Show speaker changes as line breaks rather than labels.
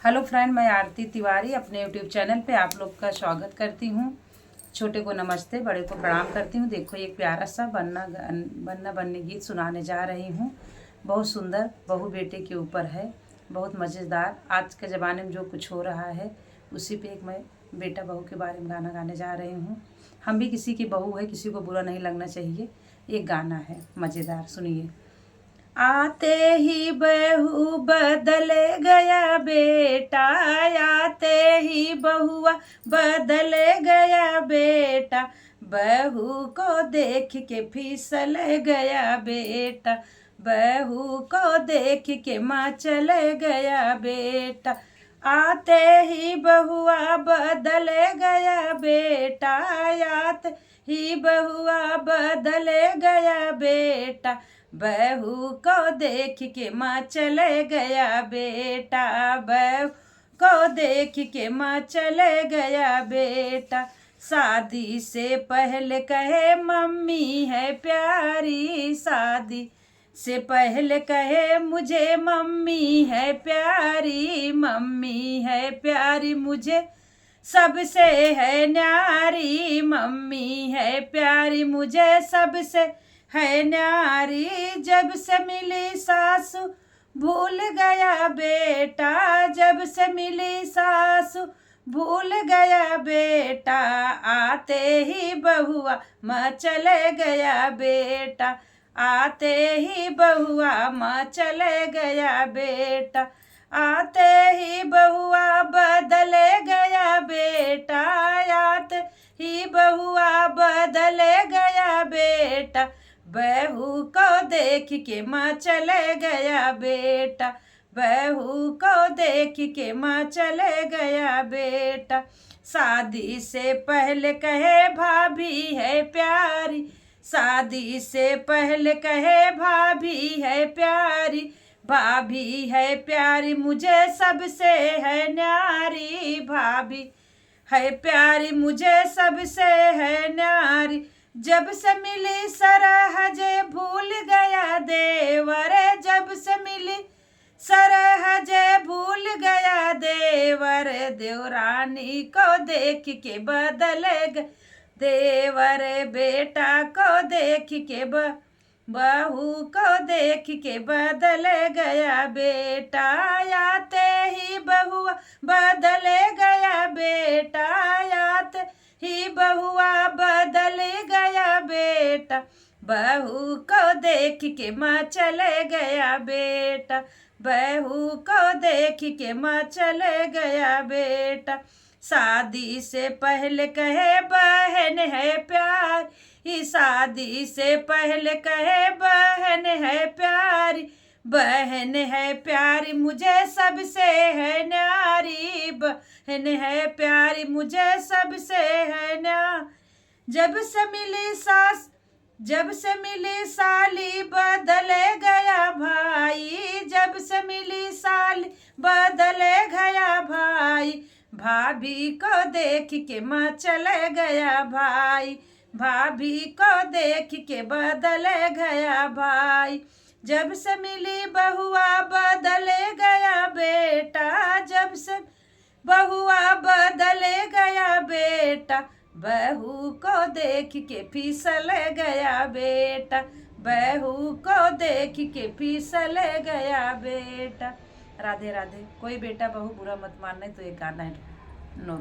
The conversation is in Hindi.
हेलो फ्रेंड, मैं आरती तिवारी अपने यूट्यूब चैनल पे आप लोग का स्वागत करती हूँ। छोटे को नमस्ते, बड़े को प्रणाम करती हूँ। देखो, एक प्यारा सा बनना बनने गीत सुनाने जा रही हूँ। बहुत सुंदर, बहू बेटे के ऊपर है, बहुत मज़ेदार। आज के ज़माने में जो कुछ हो रहा है उसी पे एक मैं बेटा बहू के बारे में गाना गाने जा रही हूँ। हम भी किसी की बहू है, किसी को बुरा नहीं लगना चाहिए। एक गाना है मज़ेदार, सुनिए। आते ही बहू बदल गया बेटा, आते ही बहुआ बदल गया बेटा, बहू को देख के फिसल गया बेटा, बहू को देख के माँ चल गया बेटा। आते ही बहुआ बदल गया बेटा, आते ही बहुआ बदल गया बेटा, बहू को देख के माँ चले गया बेटा, बहू को देख के माँ चले गया बेटा। शादी से पहले कहे मम्मी है प्यारी, शादी से पहले कहे मुझे मम्मी है प्यारी, मम्मी है प्यारी मुझे सबसे है न्यारी, मम्मी है प्यारी मुझे सबसे है न्यारी। जब से मिली सासू भूल गया बेटा, जब से मिली सासू भूल गया बेटा, आते ही बहुआ माँ चले गया बेटा, आते ही बहुआ माँ चले गया बेटा, आते ही बहुआ बदल गया बेटा, आते ही बहुआ बदल गया बेटा, बहू को देख के माँ चले गया बेटा, बहू को देख के माँ चले गया बेटा। शादी से पहले कहे भाभी है प्यारी, शादी से पहले कहे भाभी है प्यारी, भाभी है प्यारी मुझे सबसे है न्यारी, भाभी है प्यारी मुझे सबसे है न्यारी। जब से मिली सरहजे भूल गया देवर, जब से मिली सरहजे भूल गया देवर, देवरानी को देख के बदल गए देवर, बेटा को देख के बहू को देख के बदल गया बेटा, आते ही बहुआ बदल गया बेटा, आते ही बहुआ बदल गया बेटा, बहू को देख के माँ चले गया बेटा, बहू को देख के माँ चले गया बेटा। शादी से पहले कहे बहन है प्यारी, शादी से पहले कहे बहन है प्यारी, बहन है प्यारी मुझे सबसे है न्यारी, बहन है प्यारी मुझे सबसे है न्यारी। जब से मिली सास, जब से मिली साली बदल गया भाई, जब से मिली साली बदल गया भाई, भाभी को देख के माँ चले गया भाई, भाभी को देख के बदल गया भाई। जब से मिली बहुआ बदल गया बेटा, जब से बहुआ बदल गया बेटा, बहू को देख के फिसल गया बेटा, बहू को देख के फिसल गया बेटा। राधे राधे। कोई बेटा बहू बुरा मत मानना, तो एक गाना है नो।